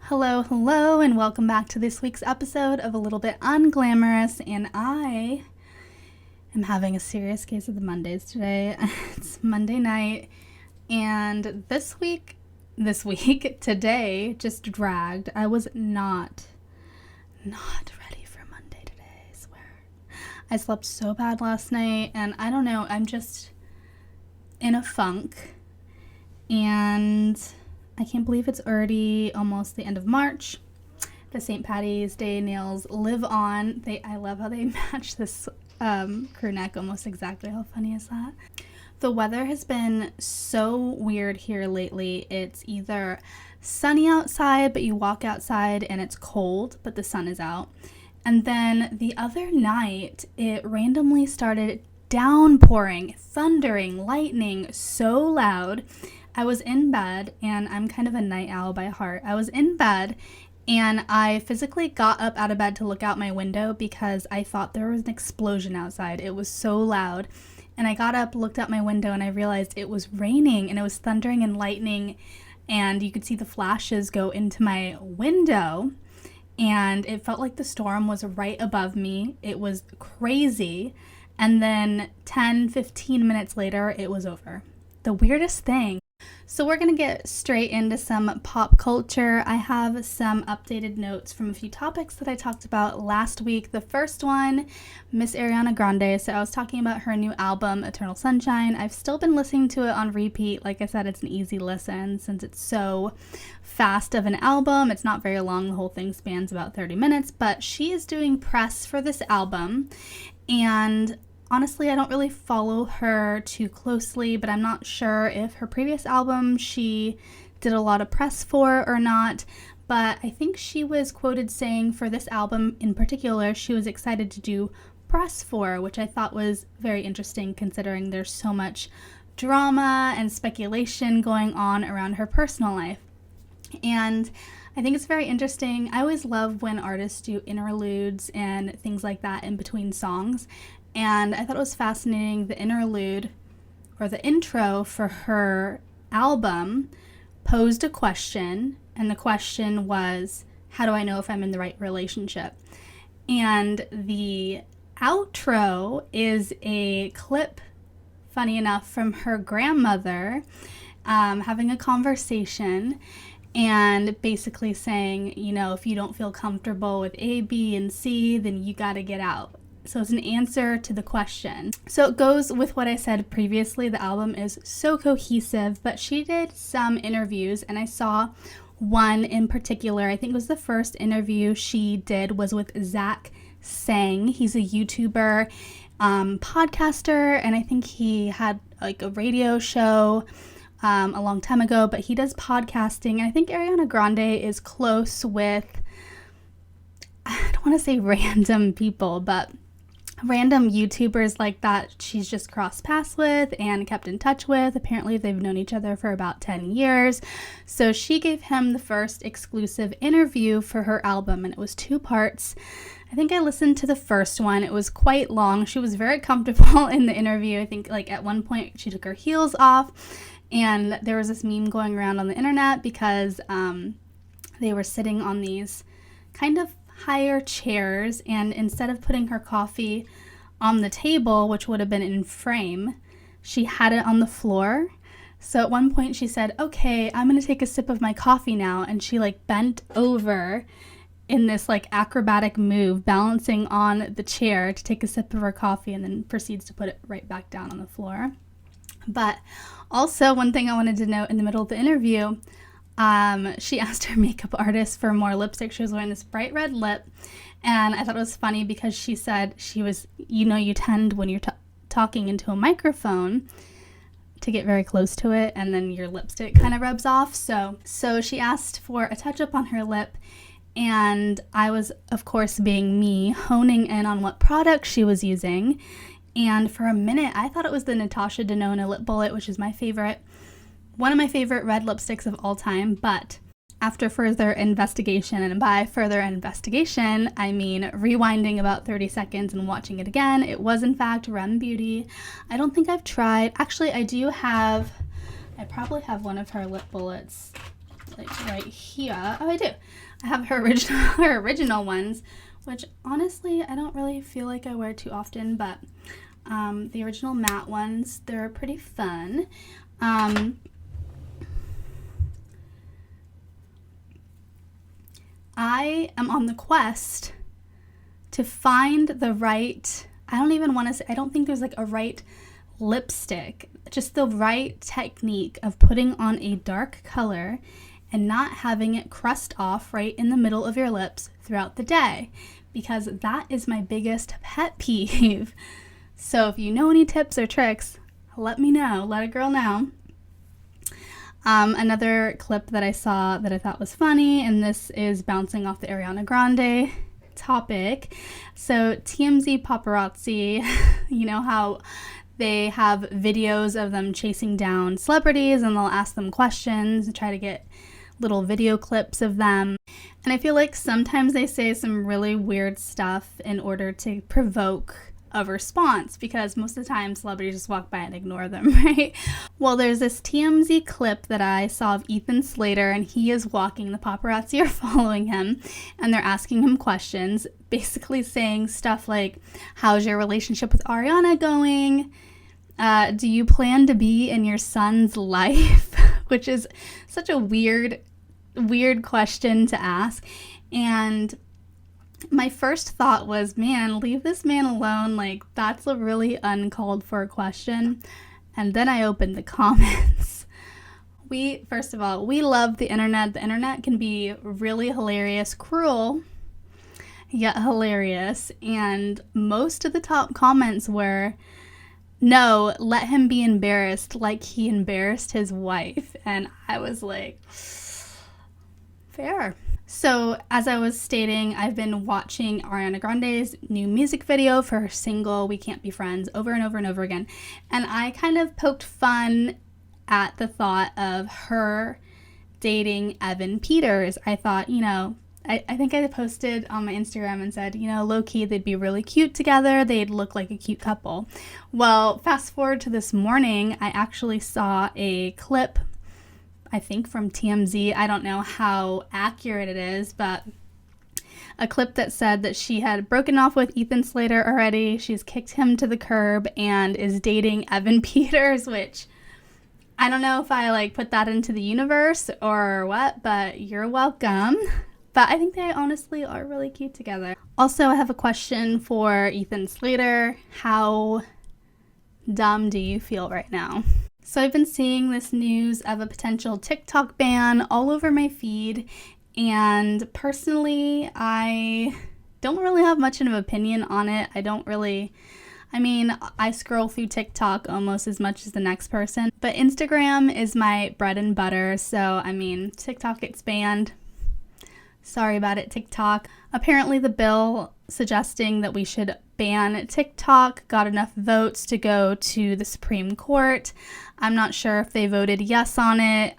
Hello, and welcome back to this week's episode of A Little Bit Unglamorous, and I am having a serious case of the Mondays today. It's Monday night, and today just dragged. I was not ready for Monday today, I swear. I slept so bad last night, and I don't know, I'm just in a funk, and I can't believe it's already almost the end of March. The St. Patty's Day nails live on. I love how they match this crew neck almost exactly. How funny is that? The weather has been so weird here lately. It's either sunny outside, but you walk outside and it's cold, but the sun is out. And then the other night, it randomly started downpouring, thundering, lightning so loud. I was in bed, and I'm kind of a night owl by heart. I was in bed, and I physically got up out of bed to look out my window because I thought there was an explosion outside. It was so loud. And I got up, looked out my window, and I realized it was raining, and it was thundering and lightning, and you could see the flashes go into my window, and it felt like the storm was right above me. It was crazy. And then 10-15 minutes later, it was over. The weirdest thing. So we're going to get straight into some pop culture. I have some updated notes from a few topics that I talked about last week. The first one, Miss Ariana Grande. So I was talking about her new album, Eternal Sunshine. I've still been listening to it on repeat. Like I said, it's an easy listen since it's so fast of an album. It's not very long. The whole thing spans about 30 minutes. But she is doing press for this album. And honestly, I don't really follow her too closely, but I'm not sure if her previous album she did a lot of press for or not. But I think she was quoted saying for this album in particular, she was excited to do press for, which I thought was very interesting considering there's so much drama and speculation going on around her personal life. And I think it's very interesting. I always love when artists do interludes and things like that in between songs. And I thought it was fascinating, the interlude, or the intro for her album, posed a question, and the question was, how do I know if I'm in the right relationship? And the outro is a clip, funny enough, from her grandmother having a conversation and basically saying, you know, if you don't feel comfortable with A, B, and C, then you gotta get out. So it's an answer to the question. So it goes with what I said previously. The album is so cohesive, but she did some interviews, and I saw one in particular. I think it was the first interview she did was with Zach Sang. He's a YouTuber, podcaster, and I think he had like a radio show a long time ago, but he does podcasting. I think Ariana Grande is close with, I don't want to say random people, but random YouTubers like that she's just crossed paths with and kept in touch with. Apparently they've known each other for about 10 years. So she gave him the first exclusive interview for her album, and it was 2 parts. I think I listened to the first one. It was quite long. She was very comfortable in the interview. I think like at one point she took her heels off, and there was this meme going around on the internet because they were sitting on these kind of higher chairs, and instead of putting her coffee on the table, which would have been in frame, she had it on the floor. So at one point she said, okay, I'm gonna take a sip of my coffee now, and she like bent over in this like acrobatic move, balancing on the chair to take a sip of her coffee, and then proceeds to put it right back down on the floor. But also, one thing I wanted to note in the middle of the interview, she asked her makeup artist for more lipstick. She was wearing this bright red lip, and I thought it was funny because she said she was, you know, you tend when you're talking into a microphone to get very close to it, and then your lipstick kind of rubs off. So she asked for a touch-up on her lip, and I was, of course, being me, honing in on what product she was using. And for a minute, I thought it was the Natasha Denona Lip Bullet, which is my favorite. One of my favorite red lipsticks of all time, but after further investigation, and by further investigation, I mean rewinding about 30 seconds and watching it again, it was in fact Rem Beauty. I don't think I've tried, actually I do have I probably have one of her lip bullets like right here. Oh, I do. I have her original ones, which honestly I don't really feel like I wear too often, but the original matte ones, they're pretty fun. I am on the quest to find the right, I don't even want to say, I don't think there's like a right lipstick, just the right technique of putting on a dark color and not having it crust off right in the middle of your lips throughout the day, because that is my biggest pet peeve. So if you know any tips or tricks, let me know, let a girl know. Another clip that I saw that I thought was funny, and this is bouncing off the Ariana Grande topic. So TMZ paparazzi, you know how they have videos of them chasing down celebrities and they'll ask them questions and try to get little video clips of them. And I feel like sometimes they say some really weird stuff in order to provoke a response, because most of the time celebrities just walk by and ignore them, right? Well, there's this TMZ clip that I saw of Ethan Slater, and he is walking, the paparazzi are following him, and they're asking him questions, basically saying stuff like, how's your relationship with Ariana going? Do you plan to be in your son's life? Which is such a weird question to ask. And my first thought was, man, leave this man alone. Like, that's a really uncalled for question. And then I opened the comments. First of all, we love the internet. The internet can be really hilarious, cruel, yet hilarious. And most of the top comments were, no, let him be embarrassed like he embarrassed his wife. And I was like, fair. So, as I was stating, I've been watching Ariana Grande's new music video for her single, We Can't Be Friends, over and over and over again. And I kind of poked fun at the thought of her dating Evan Peters. I thought, I think I posted on my Instagram and said, low-key, they'd be really cute together. They'd look like a cute couple. Well, fast forward to this morning, I actually saw a clip, I think from TMZ. I don't know how accurate it is, but a clip that said that she had broken off with Ethan Slater already. She's kicked him to the curb and is dating Evan Peters, which I don't know if I put that into the universe or what, but you're welcome. But I think they honestly are really cute together. Also, I have a question for Ethan Slater. How dumb do you feel right now? So I've been seeing this news of a potential TikTok ban all over my feed, and personally, I don't really have much of an opinion on it. I scroll through TikTok almost as much as the next person, but Instagram is my bread and butter, so TikTok gets banned. Sorry about it, TikTok. Apparently the bill suggesting that we should ban TikTok got enough votes to go to the Supreme Court. I'm not sure if they voted yes on it,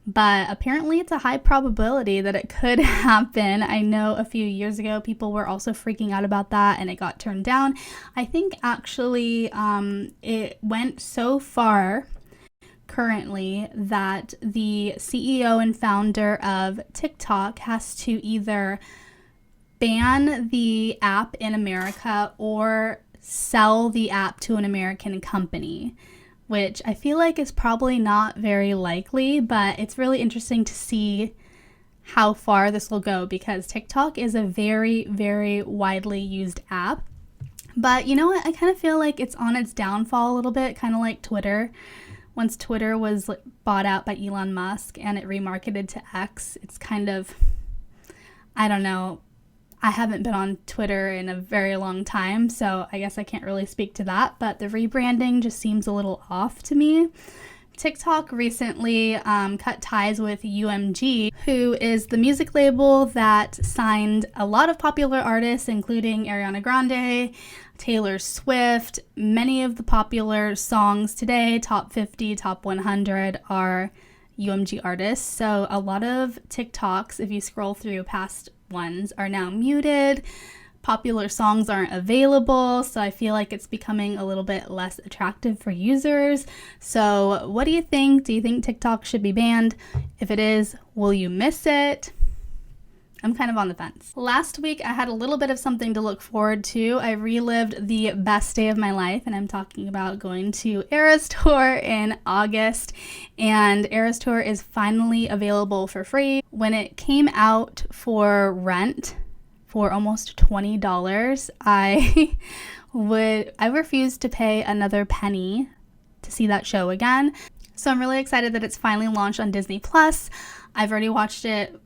but apparently it's a high probability that it could happen. I know a few years ago people were also freaking out about that and it got turned down. I think actually it went so far currently that the CEO and founder of TikTok has to either ban the app in America or sell the app to an American company, which I feel like is probably not very likely, but it's really interesting to see how far this will go, because TikTok is a very, very widely used app. But you know what? I kind of feel like it's on its downfall a little bit, kind of like Twitter. Once Twitter was bought out by Elon Musk and it remarketed to X, it's kind of, I don't know. I haven't been on Twitter in a very long time, so I guess I can't really speak to that, but the rebranding just seems a little off to me. TikTok recently cut ties with UMG, who is the music label that signed a lot of popular artists, including Ariana Grande, Taylor Swift. Many of the popular songs today, top 50, top 100, are UMG artists. So a lot of TikToks, if you scroll through past ones, are now muted. popular songs aren't available, so I feel like it's becoming a little bit less attractive for users. So what do you think? Do you think TikTok should be banned? If it is, will you miss it? I'm kind of on the fence. Last week, I had a little bit of something to look forward to. I relived the best day of my life, and I'm talking about going to Eras Tour in August. And Eras Tour is finally available for free. When it came out for rent for almost $20, I refused to pay another penny to see that show again. So I'm really excited that it's finally launched on Disney Plus. I've already watched it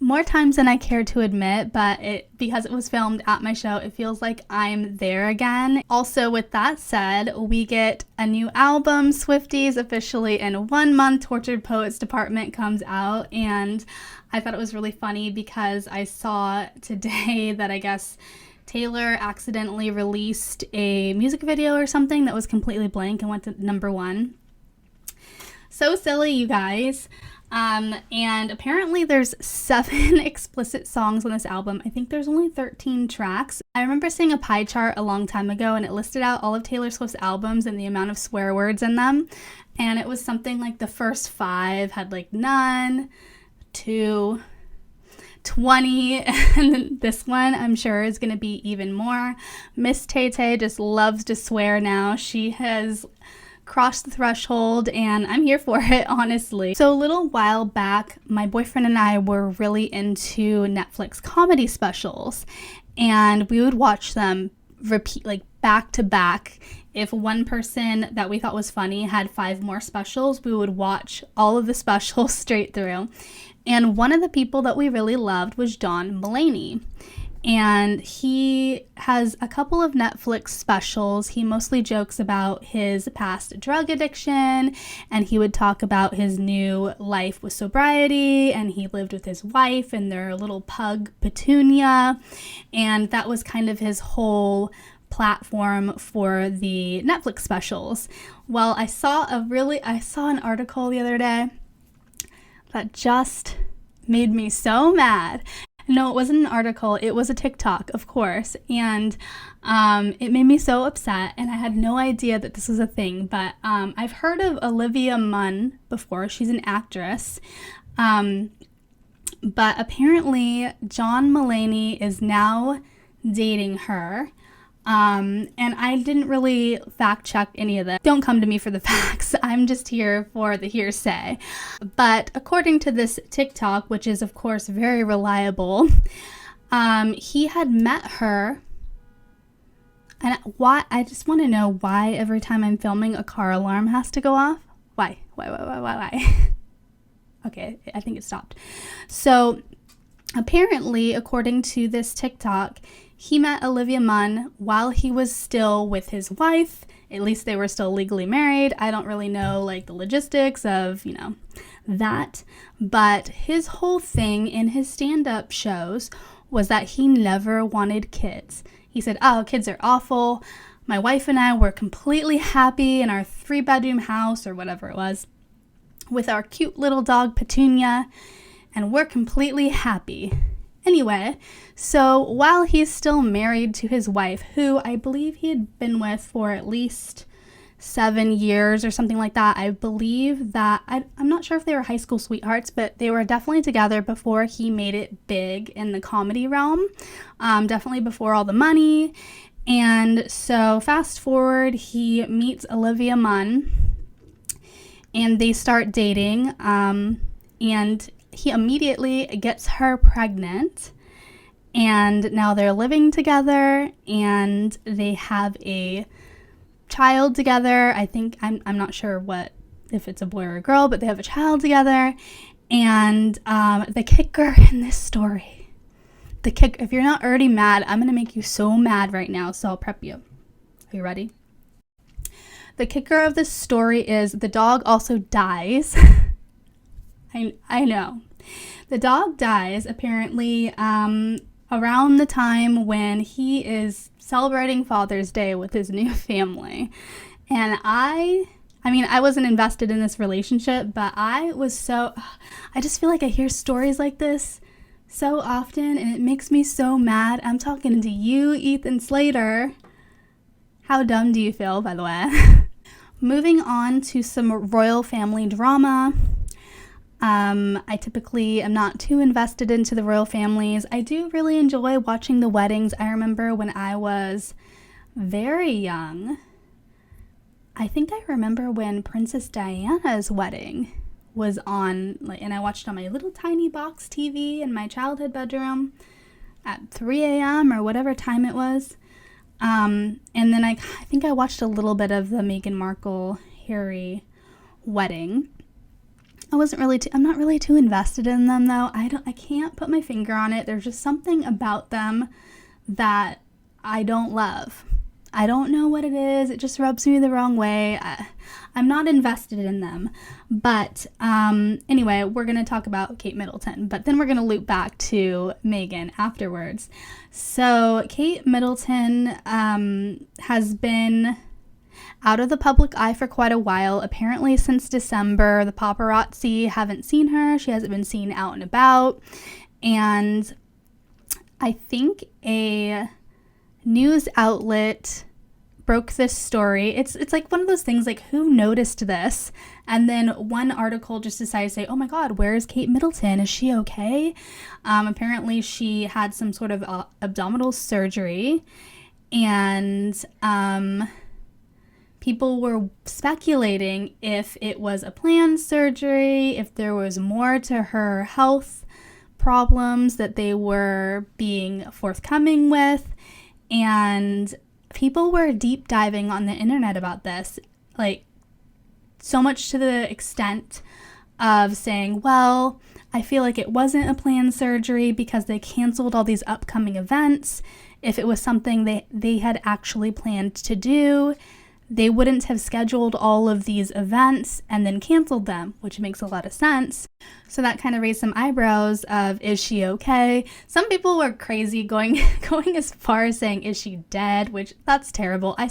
more times than I care to admit, but because it was filmed at my show, it feels like I'm there again. Also, with that said, we get a new album, Swifties, officially in 1 month. Tortured Poets Department comes out, and I thought it was really funny because I saw today that I guess Taylor accidentally released a music video or something that was completely blank and went to #1. So silly, you guys. And apparently there's 7 explicit songs on this album. I think there's only 13 tracks. I remember seeing a pie chart a long time ago, and it listed out all of Taylor Swift's albums and the amount of swear words in them. And it was something like the first 5 had like none, 2, 20, and then this one I'm sure is going to be even more. Miss Tay Tay just loves to swear now. She has crossed the threshold, and I'm here for it, honestly. So a little while back, my boyfriend and I were really into Netflix comedy specials, and we would watch them repeat, like back to back. If one person that we thought was funny had 5 more specials, we would watch all of the specials straight through. And one of the people that we really loved was John Mulaney. And he has a couple of Netflix specials. He mostly jokes about his past drug addiction, and he would talk about his new life with sobriety, and he lived with his wife and their little pug, Petunia, and that was kind of his whole platform for the Netflix specials. Well, I saw an article the other day that just made me so mad. No, it wasn't an article. It was a TikTok, of course. And it made me so upset. And I had no idea that this was a thing. But I've heard of Olivia Munn before. She's an actress. But apparently, John Mulaney is now dating her. And I didn't really fact check any of this. Don't come to me for the facts. I'm just here for the hearsay. But according to this TikTok, which is of course very reliable, he had met her. And why? I just want to know why every time I'm filming a car alarm has to go off. Why? Okay, I think it stopped. So apparently, according to this TikTok, he met Olivia Munn while he was still with his wife. At least they were still legally married. I don't really know like the logistics of, that. But his whole thing in his stand-up shows was that he never wanted kids. He said, "Oh, kids are awful. My wife and I were completely happy in our 3-bedroom house," or whatever it was, "with our cute little dog Petunia, and we're completely happy." Anyway, so while he's still married to his wife, who I believe he had been with for at least 7 years or something like that, I believe that, I'm not sure if they were high school sweethearts, but they were definitely together before he made it big in the comedy realm, definitely before all the money. And so fast forward, he meets Olivia Munn, and they start dating, and he immediately gets her pregnant, and now they're living together, and they have a child together. I think, I'm not sure if it's a boy or a girl, but they have a child together. And the kicker in this story, if you're not already mad, I'm going to make you so mad right now, so I'll prep you. Are you ready? The kicker of this story is the dog also dies. I know. The dog dies apparently around the time when he is celebrating Father's Day with his new family. And I wasn't invested in this relationship, but I just feel like I hear stories like this so often, and it makes me so mad. I'm talking to you, Ethan Slater. How dumb do you feel, by the way? Moving on to some royal family drama. I typically am not too invested into the royal families. I do really enjoy watching the weddings. I remember when I was very young, I think I remember when Princess Diana's wedding was on, and I watched on my little tiny box TV in my childhood bedroom at 3 a.m. or whatever time it was. And then I think I watched a little bit of the Meghan Markle Harry wedding. I'm not really too invested in them though. I can't put my finger on it. There's just something about them that I don't love. I don't know what it is. It just rubs me the wrong way. I'm not invested in them. But anyway, we're going to talk about Kate Middleton, but then we're going to loop back to Meghan afterwards. So Kate Middleton has been out of the public eye for quite a while. Apparently since December, the paparazzi haven't seen her. She hasn't been seen out and about. And I think a news outlet broke this story. It's like one of those things, like, who noticed this? And then one article just decided to say, oh my God, where is Kate Middleton? Is she okay? Apparently she had some sort of abdominal surgery, and people were speculating if it was a planned surgery, if there was more to her health problems that they were being forthcoming with. And people were deep diving on the internet about this, like, so much to the extent of saying, well, I feel like it wasn't a planned surgery because they canceled all these upcoming events. If it was something they had actually planned to do, they wouldn't have scheduled all of these events and then canceled them, which makes a lot of sense. So that kind of raised some eyebrows of, is she okay? Some people were crazy going as far as saying, is she dead? Which, that's terrible. I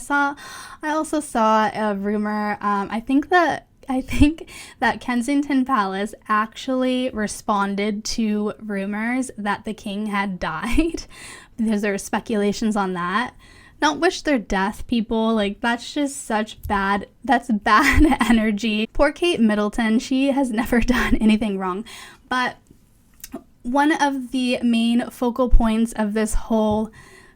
also saw a rumor. I think that Kensington Palace actually responded to rumors that the king had died because there were speculations on that. Not wish their death, people. Like, that's just bad energy. Poor Kate Middleton, she has never done anything wrong. But one of the main focal points of this whole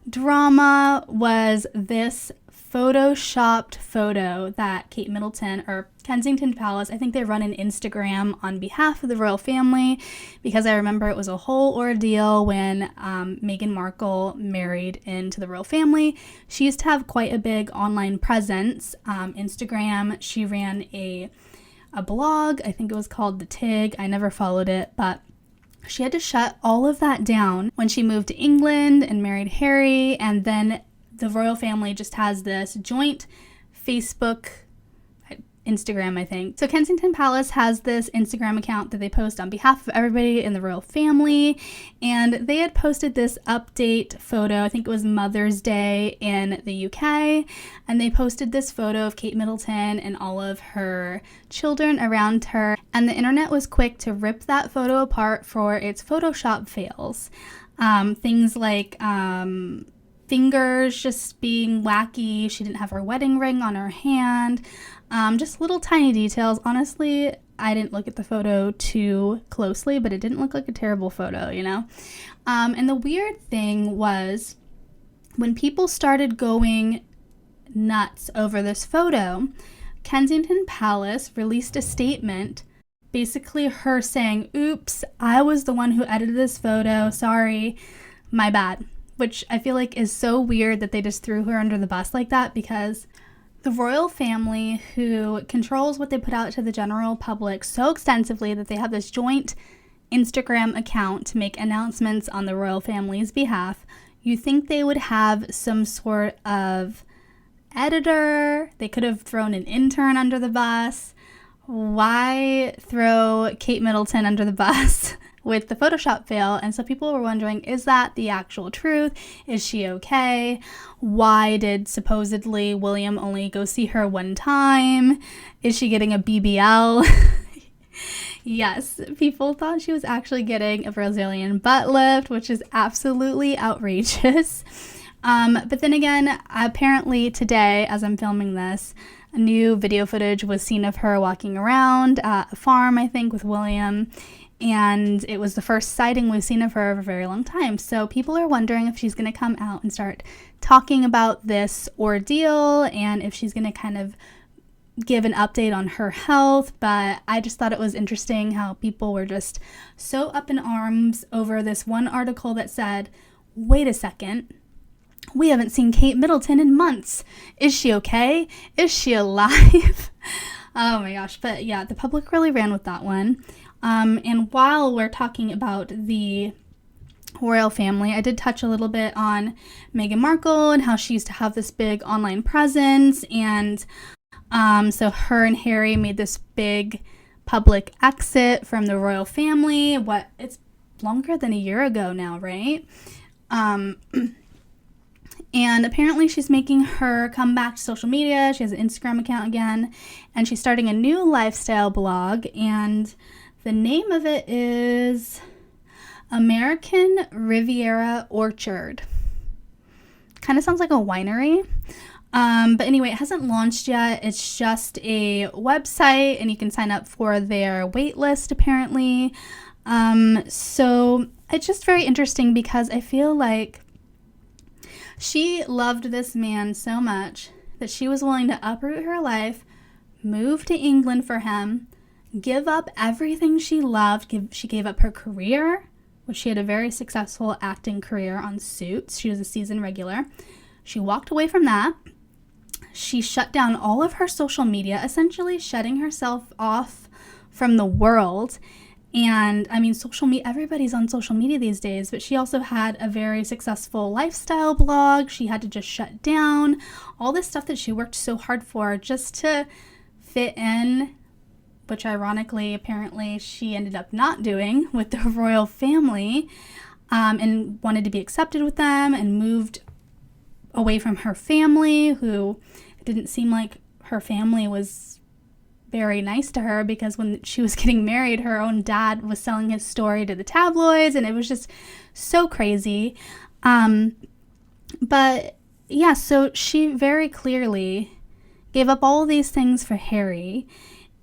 drama was this photoshopped photo that Kate Middleton, or Kensington Palace, I think they run an Instagram on behalf of the royal family, because I remember it was a whole ordeal when Meghan Markle married into the royal family. She used to have quite a big online presence. Instagram, she ran a blog, I think it was called The Tig. I never followed it, but she had to shut all of that down when she moved to England and married Harry, and then the royal family just has this joint Facebook, Instagram, I think. So Kensington Palace has this Instagram account that they post on behalf of everybody in the royal family, and they had posted this update photo, I think it was Mother's Day in the UK, and they posted this photo of Kate Middleton and all of her children around her, and the internet was quick to rip that photo apart for its Photoshop fails. Things like fingers just being wacky, she didn't have her wedding ring on her hand, just little tiny details. Honestly, I didn't look at the photo too closely, but it didn't look like a terrible photo, you know? And the weird thing was, when people started going nuts over this photo, Kensington Palace released a statement, basically her saying, oops, I was the one who edited this photo, sorry, my bad. Which I feel like is so weird that they just threw her under the bus like that, because the royal family, who controls what they put out to the general public so extensively that they have this joint Instagram account to make announcements on the royal family's behalf, you think they would have some sort of editor. They could have thrown an intern under the bus. Why throw Kate Middleton under the bus with the Photoshop fail? And so people were wondering, is that the actual truth? Is she okay? Why did supposedly William only go see her one time? Is she getting a BBL? Yes, people thought she was actually getting a Brazilian butt lift, which is absolutely outrageous. But then again, apparently today, as I'm filming this, a new video footage was seen of her walking around a farm, I think, with William. And it was the first sighting we've seen of her for a very long time. So people are wondering if she's going to come out and start talking about this ordeal and if she's going to kind of give an update on her health. But I just thought it was interesting how people were just so up in arms over this one article that said, wait a second, we haven't seen Kate Middleton in months. Is she okay? Is she alive? Oh my gosh. But yeah, the public really ran with that one. And while we're talking about the royal family, I did touch a little bit on Meghan Markle and how she used to have this big online presence. And so her and Harry made this big public exit from the royal family. It's longer than a year ago now, right? And apparently she's making her come back to social media. She has an Instagram account again, and she's starting a new lifestyle blog, and the name of it is American Riviera Orchard. Kind of sounds like a winery. But anyway, it hasn't launched yet. It's just a website, and you can sign up for their wait list, apparently. So it's just very interesting because I feel like she loved this man so much that she was willing to uproot her life, move to England for him, give up everything she loved. She gave up her career, which she had a very successful acting career on Suits. She was a season regular. She walked away from that. She shut down all of her social media, essentially shutting herself off from the world. And I mean, social media, everybody's on social media these days, but she also had a very successful lifestyle blog. She had to just shut down all this stuff that she worked so hard for just to fit in, which ironically, apparently she ended up not doing with the royal family, and wanted to be accepted with them and moved away from her family, who it didn't seem like her family was very nice to her, because when she was getting married, her own dad was selling his story to the tabloids, and it was just so crazy. But yeah, so she very clearly gave up all of these things for Harry.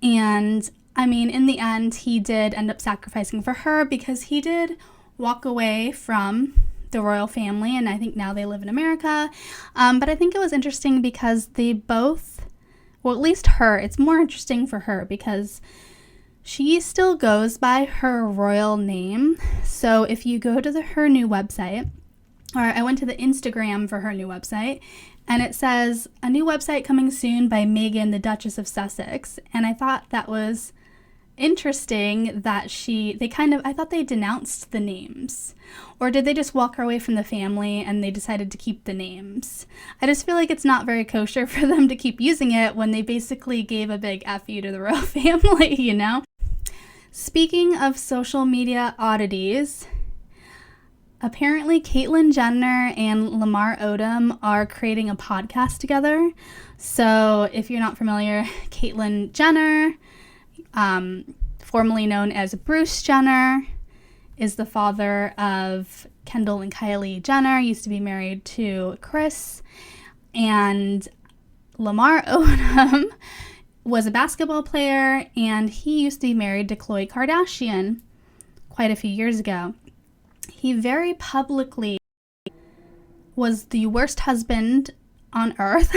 And I mean, in the end, he did end up sacrificing for her, because he did walk away from the royal family, and I think now they live in America. But I think it was interesting because they both, well, at least her, it's more interesting for her because she still goes by her royal name. So if you go to her new website, or I went to the Instagram for her new website, and it says, a new website coming soon by Meghan, the Duchess of Sussex. And I thought that was interesting that I thought they denounced the names. Or did they just walk away from the family and they decided to keep the names? I just feel like it's not very kosher for them to keep using it when they basically gave a big F you to the royal family, you know? Speaking of social media oddities, apparently Caitlyn Jenner and Lamar Odom are creating a podcast together. So if you're not familiar, Caitlyn Jenner, formerly known as Bruce Jenner, is the father of Kendall and Kylie Jenner, used to be married to Chris. And Lamar Odom was a basketball player, and he used to be married to Khloe Kardashian quite a few years ago. He very publicly was the worst husband on earth,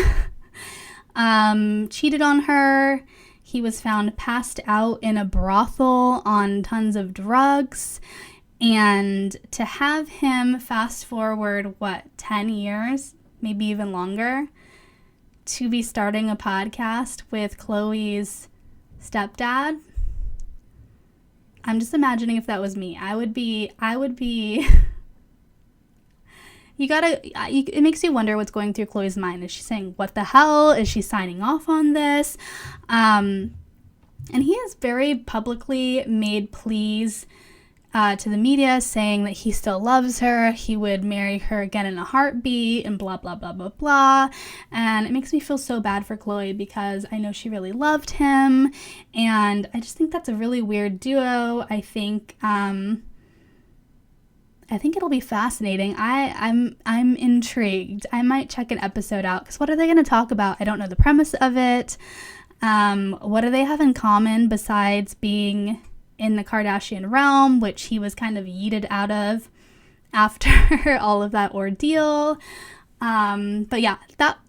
cheated on her. He was found passed out in a brothel on tons of drugs. And to have him fast forward, 10 years, maybe even longer, to be starting a podcast with Khloe's stepdad. I'm just imagining if that was me. I would be it makes you wonder what's going through Khloe's mind. Is she saying, what the hell? Is she signing off on this? And he has very publicly made pleas to the media saying that he still loves her, he would marry her again in a heartbeat, and blah, blah, blah, blah, blah. And it makes me feel so bad for Chloe because I know she really loved him, and I just think that's a really weird duo. I think it'll be fascinating. I'm intrigued. I might check an episode out because what are they going to talk about? I don't know the premise of it. What do they have in common besides being in the Kardashian realm, which he was kind of yeeted out of after all of that ordeal. But yeah,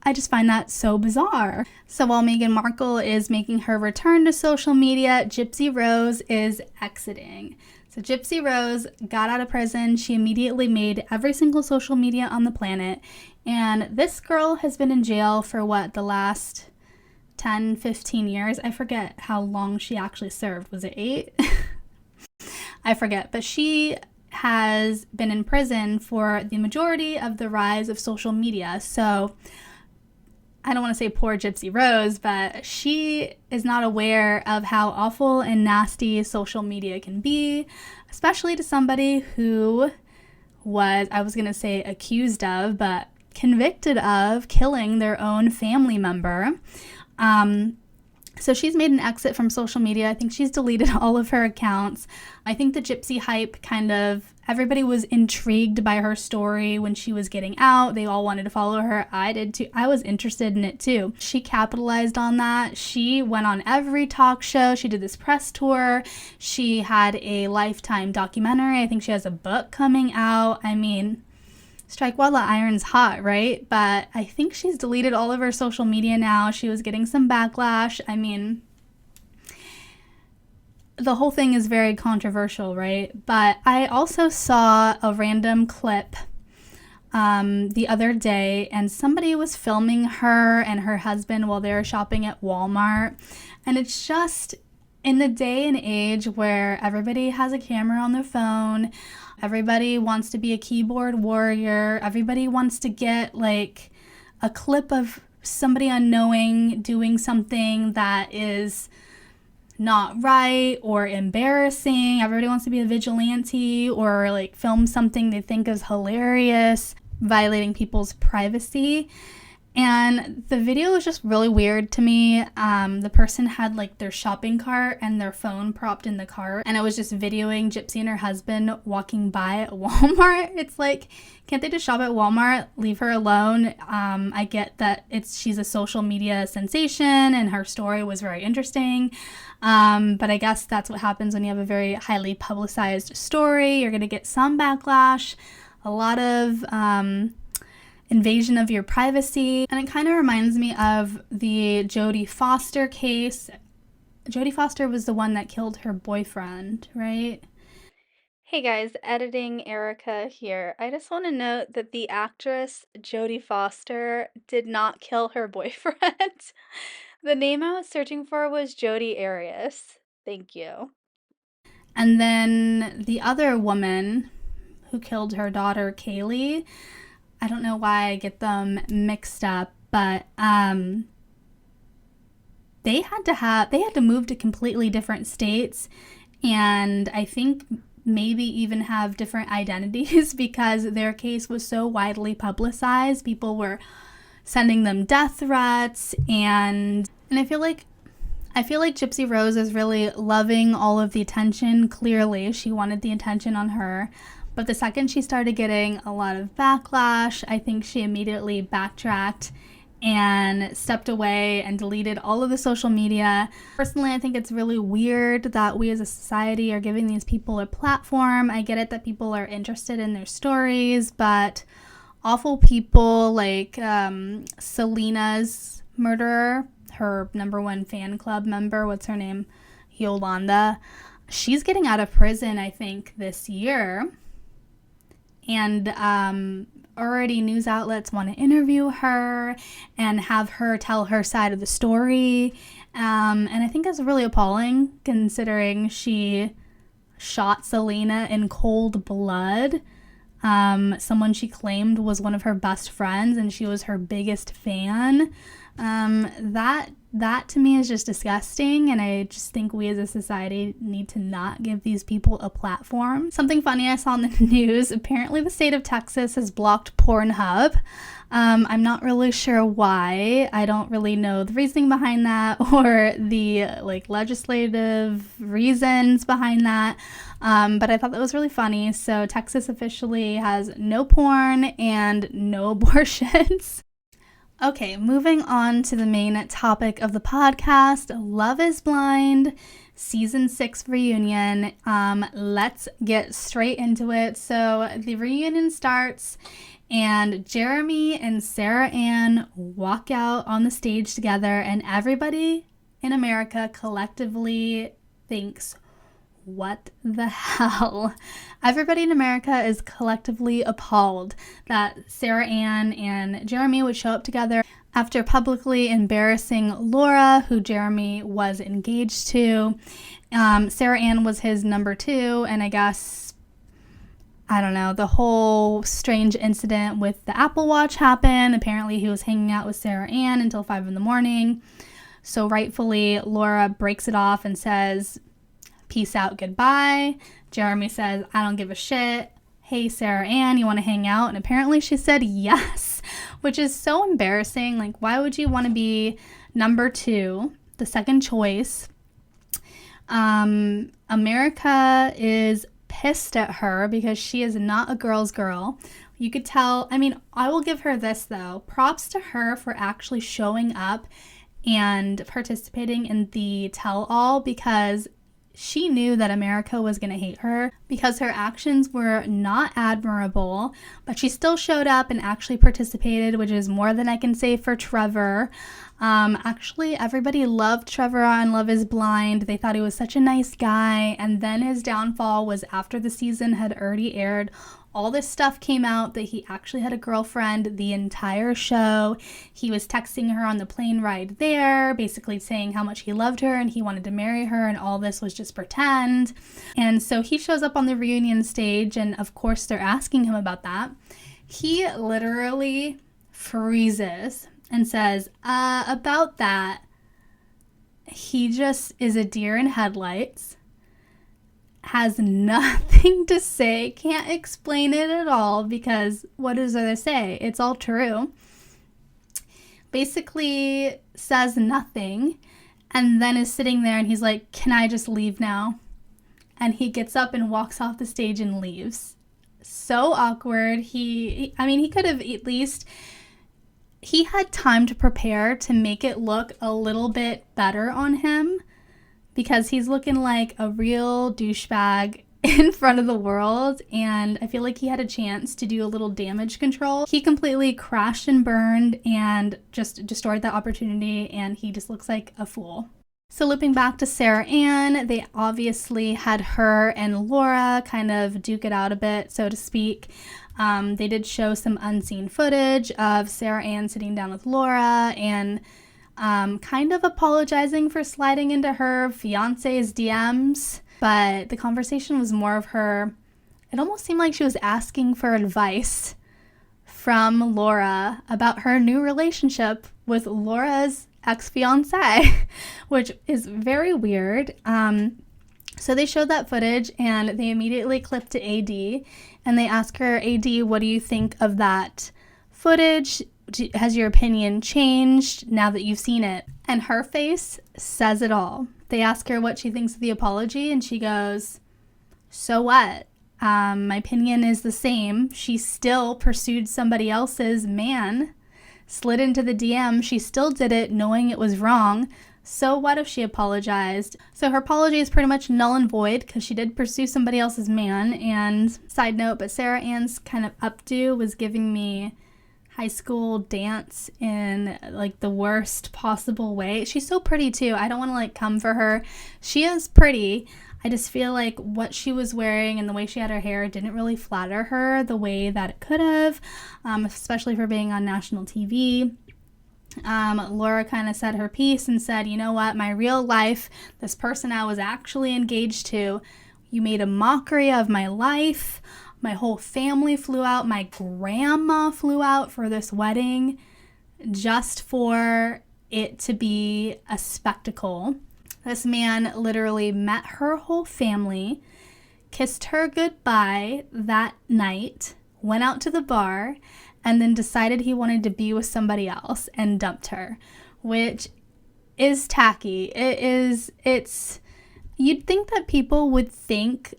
I just find that so bizarre. So while Meghan Markle is making her return to social media, Gypsy Rose is exiting. So Gypsy Rose got out of prison. She immediately made every single social media on the planet. And this girl has been in jail for the last 10, 15 years. I forget how long she actually served. Was it 8? I forget. But she has been in prison for the majority of the rise of social media. So I don't want to say poor Gypsy Rose, but she is not aware of how awful and nasty social media can be, especially to somebody who was, I was going to say accused of, but convicted of killing their own family member. So she's made an exit from social media. I think she's deleted all of her accounts. I think the Gypsy hype everybody was intrigued by her story when she was getting out. They all wanted to follow her. I did too. I was interested in it too. She capitalized on that. She went on every talk show. She did this press tour. She had a Lifetime documentary. I think she has a book coming out. I mean, strike while the iron's hot, right? But I think she's deleted all of her social media now. She was getting some backlash. I mean, the whole thing is very controversial, right? But I also saw a random clip the other day, and somebody was filming her and her husband while they were shopping at Walmart. And it's just, in the day and age where everybody has a camera on their phone, everybody wants to be a keyboard warrior, everybody wants to get like a clip of somebody unknowing doing something that is not right or embarrassing. Everybody wants to be a vigilante or like film something they think is hilarious, violating people's privacy. And the video was just really weird to me. The person had like their shopping cart and their phone propped in the cart, and it was just videoing Gypsy and her husband walking by at Walmart. It's like, can't they just shop at Walmart? Leave her alone. I get that she's a social media sensation and her story was very interesting. But I guess that's what happens when you have a very highly publicized story. You're going to get some backlash, a lot of invasion of your privacy. And it kind of reminds me of the Jodie Foster case. Jodie Foster was the one that killed her boyfriend, right? Hey guys, editing Erica here. I just want to note that the actress Jodie Foster did not kill her boyfriend. The name I was searching for was Jodi Arias. Thank you. And then the other woman who killed her daughter, Kaylee, I don't know why I get them mixed up, but they had to move to completely different states, and I think maybe even have different identities because their case was so widely publicized. People were sending them death threats, and I feel like Gypsy Rose is really loving all of the attention. Clearly, she wanted the attention on her. But the second she started getting a lot of backlash, I think she immediately backtracked and stepped away and deleted all of the social media. Personally, I think it's really weird that we as a society are giving these people a platform. I get it that people are interested in their stories, but awful people like Selena's murderer, her #1 fan club member, what's her name? Yolanda. She's getting out of prison, I think, this year. And already news outlets want to interview her and have her tell her side of the story. And I think that's really appalling considering she shot Selena in cold blood. Someone she claimed was one of her best friends and she was her biggest fan. That that to me is just disgusting, and I just think we as a society need to not give these people a platform. Something funny I saw in the news, apparently the state of Texas has blocked Pornhub. I'm not really sure why. I don't really know the reasoning behind that or the legislative reasons behind that. But I thought that was really funny. So Texas officially has no porn and no abortions. Okay, moving on to the main topic of the podcast, Love is Blind, Season 6 reunion. Let's get straight into it. So the reunion starts, and Jeremy and Sarah Ann walk out on the stage together, and everybody in America collectively thinks, what the hell? Everybody in America is collectively appalled that Sarah Ann and Jeremy would show up together after publicly embarrassing Laura, who Jeremy was engaged to. Sarah Ann was his number 2, and I guess, I don't know, the whole strange incident with the Apple Watch happened. Apparently he was hanging out with Sarah Ann until 5 in the morning. So rightfully, Laura breaks it off and says, peace out, goodbye. Jeremy says, I don't give a shit. Hey, Sarah Ann, you want to hang out? And apparently she said yes, which is so embarrassing. Like, why would you want to be number 2, the second choice? America is pissed at her because she is not a girl's girl. You could tell, I mean, I will give her this though. Props to her for actually showing up and participating in the tell-all, because she knew that America was going to hate her because her actions were not admirable, but she still showed up and actually participated, which is more than I can say for Trevor. Actually, everybody loved Trevor on Love is Blind. They thought he was such a nice guy, and then his downfall was after the season had already aired. All this stuff came out that he actually had a girlfriend the entire show. He was texting her on the plane ride there, basically saying how much he loved her and he wanted to marry her, and all this was just pretend. And so he shows up on the reunion stage, and of course they're asking him about that. He literally freezes and says, about that, he just is a deer in headlights. Has nothing to say, can't explain it at all, because what is there to say? It's all true. Basically says nothing, and then is sitting there and he's like, can I just leave now? And he gets up and walks off the stage and leaves. So awkward. He could have at least, he had time to prepare to make it look a little bit better on him, because he's looking like a real douchebag in front of the world, and I feel like he had a chance to do a little damage control. He completely crashed and burned and just destroyed that opportunity, and he just looks like a fool. So looping back to Sarah Ann, they obviously had her and Laura kind of duke it out a bit, so to speak. They did show some unseen footage of Sarah Ann sitting down with Laura and kind of apologizing for sliding into her fiance's DMs, but the conversation was more of her, it almost seemed like she was asking for advice from Laura about her new relationship with Laura's ex-fiance, which is very weird. So they showed that footage and they immediately clipped to AD and they asked her, AD, what do you think of that footage? Has your opinion changed now that you've seen it? And her face says it all. They ask her what she thinks of the apology, and she goes, so what? My opinion is the same. She still pursued somebody else's man, slid into the DM. She still did it knowing it was wrong. So what if she apologized? So her apology is pretty much null and void because she did pursue somebody else's man. And side note, but Sarah Ann's kind of updo was giving me high school dance in like the worst possible way. She's so pretty too. I don't want to like come for her. She is pretty. I just feel like what she was wearing and the way she had her hair didn't really flatter her the way that it could have, especially for being on national TV. Laura kind of said her piece and said, you know what, my real life, this person I was actually engaged to, you made a mockery of my life. My whole family flew out. My grandma flew out for this wedding just for it to be a spectacle. This man literally met her whole family, kissed her goodbye that night, went out to the bar, and then decided he wanted to be with somebody else and dumped her, which is tacky. You'd think that people would think,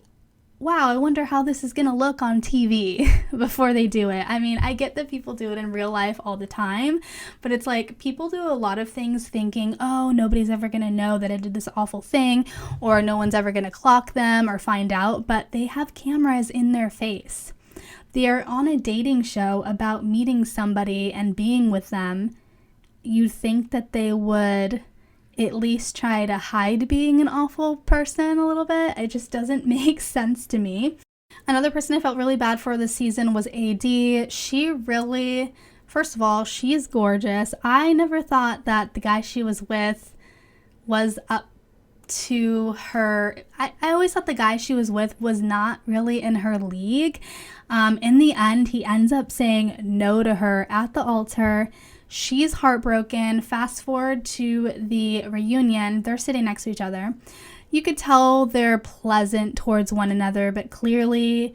wow, I wonder how this is going to look on TV before they do it. I mean, I get that people do it in real life all the time, but it's like people do a lot of things thinking, oh, nobody's ever going to know that I did this awful thing, or no one's ever going to clock them or find out, but they have cameras in their face. They are on a dating show about meeting somebody and being with them. You'd think that they would at least try to hide being an awful person a little bit. It just doesn't make sense to me. Another person I felt really bad for this season was AD. She really, first of all, she's gorgeous. I never thought that the guy she was with was up to her. I always thought the guy she was with was not really in her league. In the end, he ends up saying no to her at the altar. She's heartbroken. Fast forward to the reunion. They're sitting next to each other. You could tell they're pleasant towards one another, but clearly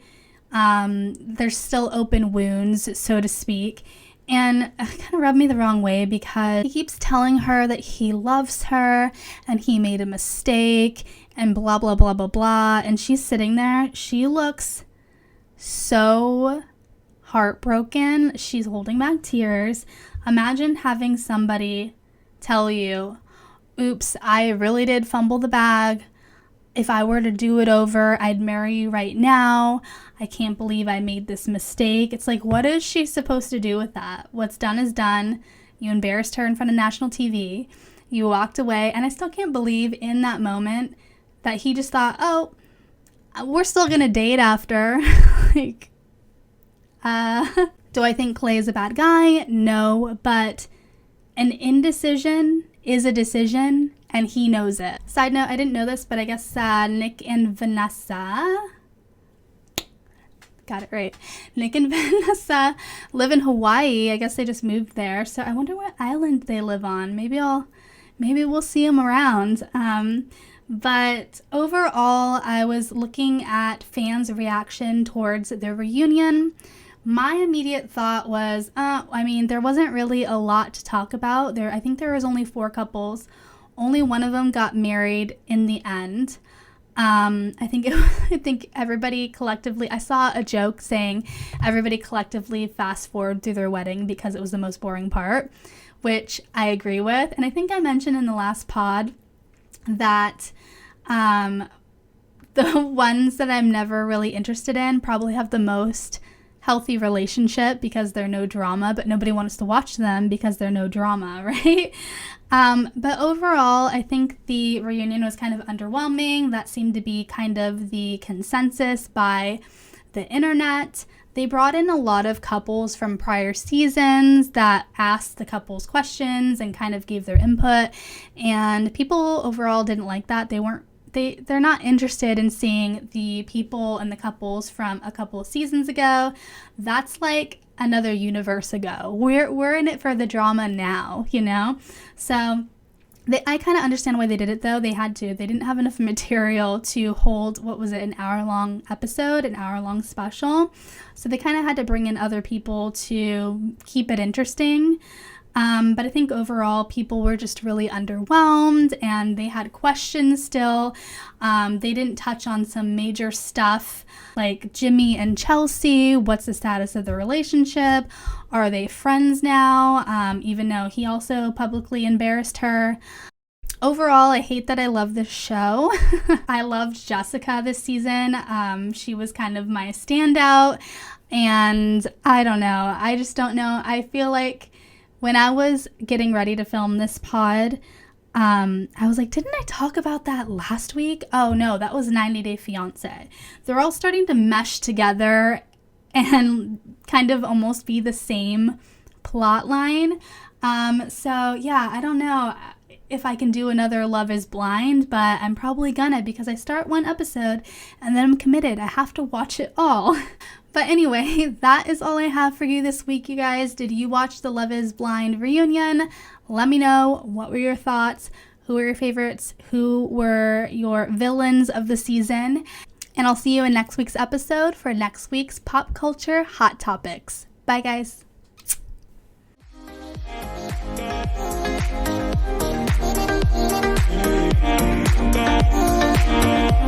there's still open wounds, so to speak. And it kind of rubbed me the wrong way because he keeps telling her that he loves her and he made a mistake and blah, blah, blah, blah, blah. And she's sitting there. She looks so heartbroken. She's holding back tears. Imagine having somebody tell you, oops, I really did fumble the bag. If I were to do it over, I'd marry you right now. I can't believe I made this mistake. It's like, what is she supposed to do with that? What's done is done. You embarrassed her in front of national TV. You walked away. And I still can't believe in that moment that he just thought, oh, we're still going to date after. Do I think Clay is a bad guy? No, but an indecision is a decision, and he knows it. Side note, I didn't know this, but I guess Nick and Vanessa, got it right. Nick and Vanessa live in Hawaii. I guess they just moved there, so I wonder what island they live on. Maybe we'll see them around. But overall, I was looking at fans' reaction towards their reunion. My immediate thought was, there wasn't really a lot to talk about. I think there was only 4 couples. Only one of them got married in the end. I think everybody collectively, I saw a joke saying everybody collectively fast forward through their wedding because it was the most boring part, which I agree with. And I think I mentioned in the last pod that the ones that I'm never really interested in probably have the most healthy relationship because they're no drama, but nobody wants to watch them because they're no drama, right? But overall, I think the reunion was kind of underwhelming. That seemed to be kind of the consensus by the internet. They brought in a lot of couples from prior seasons that asked the couples questions and kind of gave their input, and people overall didn't like that. They're not interested in seeing the people and the couples from a couple of seasons ago. That's like another universe ago. We're in it for the drama now, you know? So I kind of understand why they did it, though. They had to. They didn't have enough material to hold, an hour-long episode, an hour-long special. So they kind of had to bring in other people to keep it interesting. But I think overall people were just really underwhelmed and they had questions still. They didn't touch on some major stuff like Jimmy and Chelsea. What's the status of the relationship? Are they friends now? Even though he also publicly embarrassed her. Overall, I hate that I love this show. I loved Jessica this season. She was kind of my standout. And I don't know. I just don't know. I feel like when I was getting ready to film this pod, I was like, didn't I talk about that last week? Oh no, that was 90 Day Fiancé. They're all starting to mesh together and kind of almost be the same plot line. So yeah, I don't know. if I can do another Love is Blind, but I'm probably gonna, because I start one episode and then I'm committed. I have to watch it all. But anyway, that is all I have for you this week, you guys. Did you watch the Love is Blind reunion? Let me know. What were your thoughts? Who were your favorites? Who were your villains of the season? And I'll see you in next week's episode for next week's Pop Culture Hot Topics. Bye, guys. Yeah.